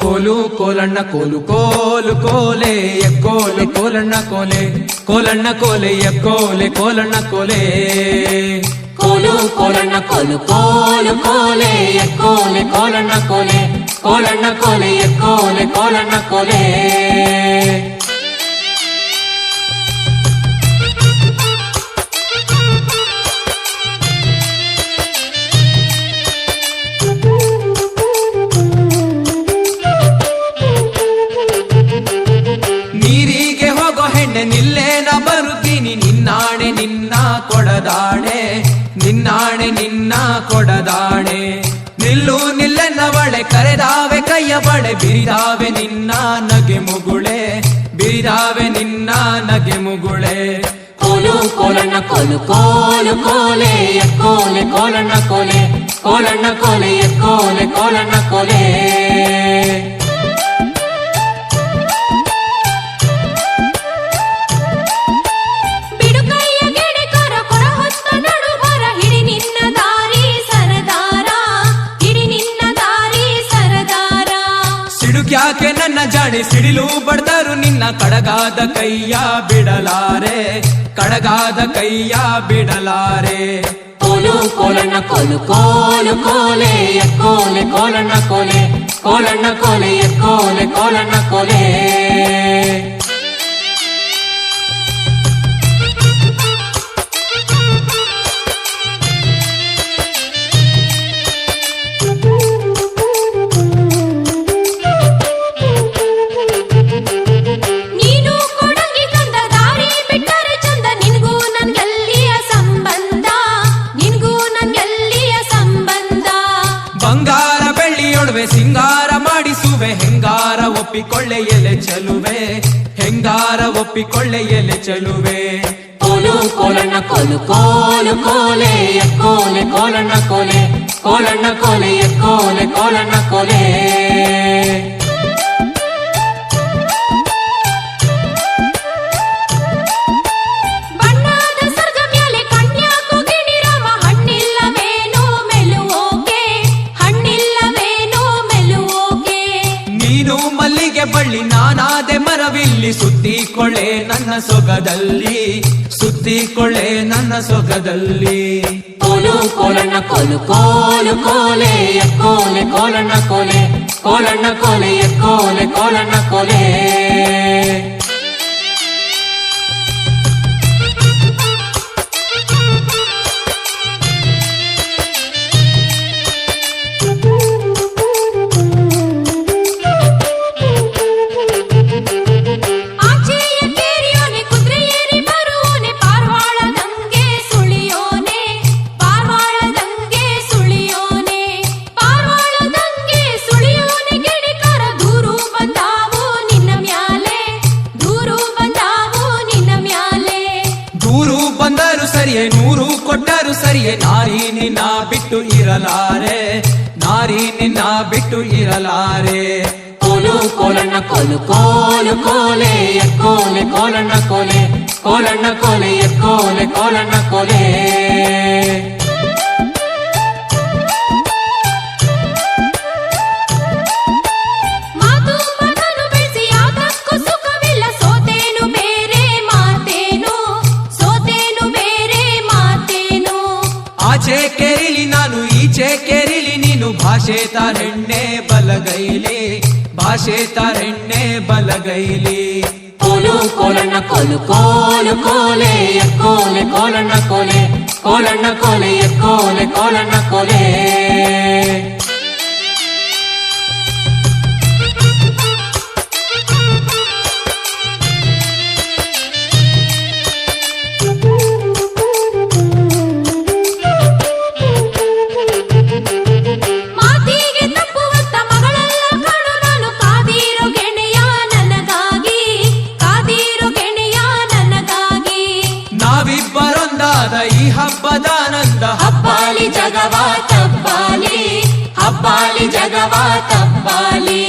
ಕೋಲು ಕೋಲಣ್ಣ ಕೋಲು ಕೋಲು ಕೋಲೆ ಎಕ್ಕೋಲೆ ಕೋಲಣ್ಣ ಕೋಲೆ ಕೋಲಣ್ಣ ಕೋಲೆ ಎಕ್ಕೋಲೆ ಕೋಲಣ್ಣ ಕೋಲೆ ಕೋಲು ಕೋಲಣ್ಣ ಕೋಲು ಕೋಲು ಕೋಲೆ ಎಕ್ಕೋಲೆ ಕೋಲಣ್ಣ ಕೋಲೆ ಕೋಲಣ್ಣ ಕೋಲೆ ಎಕ್ಕೋಲೆ ಕೋಲಣ್ಣ ಕೋಲೆ ನೀರಿಗೆ ಹೋಗೋ ಹೆಣ್ಣೆ ನಿಲ್ಲೇನ ಬರುತ್ತೀನಿ ನಿನ್ನಾಣೆ ನಿನ್ನ ಕೊಡದಾಣೆ ನಿನ್ನಾಣೆ ನಿನ್ನ ಕೊಡದಾಣೆ ನಿಲ್ಲು ನಿಲ್ಲೆನ್ನವಳೆ ಕರೆದಾವೆ ಕೈಯ ಬಳೆ ಬಿರಿದಾವೆ ನಿನ್ನ ನಗೆ ಮುಗುಳೆ ಬಿರಿದಾವೆ ನಿನ್ನ ನಗೆ ಮುಗುಳೆ ಕೋಲು ಕೋಲಣ್ಣ ಕೋಲು ಕೋಲು ಕೋಲೆ ಎಕ್ಕೋಲೆ ಕೋಲಣ್ಣ ಕೋಲೆ ಕೋಲಣ್ಣ ಕೋಲೆ ಎಕ್ಕೋಲೆ ಕೋಲಣ್ಣ ಕೋಲೆ ಯಾಕೆ ನನ್ನ ಜಾಣಿ ಸಿಡಿಲು ಬಡ್ದರು ನಿನ್ನ ಕಡಗಾದ ಕೈಯ ಬಿಡಲಾರೆ ಕಡಗಾದ ಕೈಯ ಬಿಡಲಾರೆ ಕೋಲು ಕೋಲಣ್ಣ ಕೋಲು ಕೋಲು ಕೋಲೆ ಎಕ್ಕೋಲೆ ಕೋಲಣ್ಣ ಕೋಲೆ ಕೋಲಣ್ಣ ಕೋಲೆ ಎಕ್ಕೋಲೆ ಕೋಲಣ್ಣ ಕೋಲೆ ಬಂಗಾರ ಬೆಳ್ಳಿಯೊಡವೆ ಸಿಂಗಾರ ಮಾಡಿಸುವೆ ಹೆಂಗಾರ ಒಪ್ಪಿಕೊಳ್ಳೆ ಎಲೆ ಚೆಲುವೆ ಹೆಂಗಾರ ಒಪ್ಪಿಕೊಳ್ಳೆ ಎಲೆ ಚೆಲುವೆ ಕೋಲು ಕೋಲಣ್ಣ ಕೋಲು ಕೋಲು ಕೋಲೆ ಎಕ್ಕೋಲೆ ಕೋಲಣ್ಣ ಕೋಲೆ ಕೋಲಣ್ಣ ಕೋಲೆ ಎಕ್ಕೋಲೆ ಕೋಲಣ್ಣ ಕೋಲೆ ಮಲ್ಲಿಗೆ ಬಳ್ಳಿ ನಾನಾದೆ ಮರವಿಲ್ಲಿ ಸುತ್ತಿಕೊಳ್ಳೆ ನನ್ನ ಸೊಗದಲ್ಲಿ ಸುತ್ತಿಕೊಳ್ಳೆ ನನ್ನ ಸೊಗದಲ್ಲಿ ಕೋಲು ಕೋಲಣ್ಣ ಕೋಲು ಕೋಲು ಕೋಲೆ ಎಕ್ಕೋಲೆ ಕೋಲಣ್ಣ ಕೋಲೆ ಕೋಲಣ್ಣ ಕೋಲೆ ಎಕ್ಕೋಲೆ ಕೋಲಣ್ಣ ಕೋಲೆ ಬಂದರು ಸರಿಯೇ ನೂರು ಕೊಟ್ಟರು ಸರಿಯೇ ನಾರಿ ನಿನ್ನ ಬಿಟ್ಟು ಇರಲಾರೆ ನಾರಿ ನಿನ್ನ ಬಿಟ್ಟು ಇರಲಾರೆ ಕೋಲು ಕೋಲಣ್ಣ ಕೋಲು ಕೋಲು ಕೋಲೆ ಎಕ್ಕೋಲೆ ಕೋಲಣ್ಣ ಕೋಲೆ ಕೋಲಣ್ಣ ಕೋಲೆ ಎಕ್ಕೋಲೆ ಕೋಲಣ್ಣ ಕೋಲೆ ಆಚೆ ಕೇರಿಲಿ ನಾನು ಈಚೆ ಕೇರಿಲಿ ನೀನು ಭಾಷೆ ತಾರೆಣ್ಣೆ ಬಲಗೈಲಿ ಭಾಷೆ ತಾರೆಣ್ಣೆ ಬಲಗೈಲಿ ಕೋಲು ಕೋಲಣ್ಣ ಕೋಲು ಕೋಲು ಕೋಲೆ ಎಕ್ಕೋಲೆ ಕೋಲಣ್ಣ ಕೋಲೆ ಕೋಲಣ್ಣ ಕೋಲೆ ಎಕ್ಕೋಲೆ ಕೋಲಣ್ಣ ಕೋಲೆ ನಾವಿಬ್ಬರೊಂದಾದ ಈ ಹಬ್ಬದಾನಂದ ಹಬ್ಬಾಲಿ ಜಗವಾ ತಬ್ಬಾಲಿ ಹಬ್ಬಾಲಿ ಜಗವಾ ತಬ್ಬಾಲಿ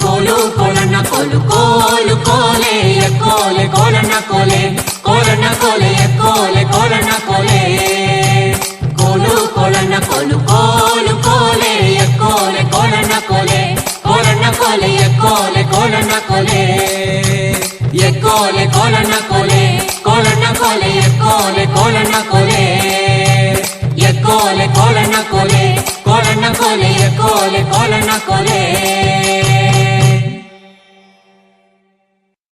ಕೋಲು ಕೋಲಣ್ಣ ಕೋಲು ಕೋಲು ಕೋಲೆ ಎಕ್ಕೋಲೆ ಕೋಲಣ್ಣ ಕೋಲೆ ಕೋಲಣ್ಣ ಕೋಲೆ ಎಕ್ಕೋಲೆ ಕೋಲಣ್ಣ ಕೋಲೆ ಕೋಲು ಕೋಲಣ್ಣ ಕೋಲು ಕೋಲು ಕೋಲೆ ಎಕ್ಕೋಲೆ ಕೋಲಣ್ಣ ಕೋಲೆ ಕೋಲಣ್ಣ ಕೋಲೆ ಕೋಲೆ ಕೋಲಣ್ಣ ಕೋಲೆ ಎಕ್ಕೋಲೆ ಕೋಲಣ್ಣ ಕೋಲೆ ಕೋಲಣ್ಣ ಕೋಲೆ ಎಕ್ಕೋಲೆ ಕೋಲಣ್ಣ ಕೋಲೆ ಎಕ್ಕೋಲೆ ಕೋಲಣ್ಣ ಕೋಲೆ ಕೋಲಣ್ಣ ಕೋಲೆ ಎಕ್ಕೋಲೆ ಕೋಲಣ್ಣ ಕೋಲೆ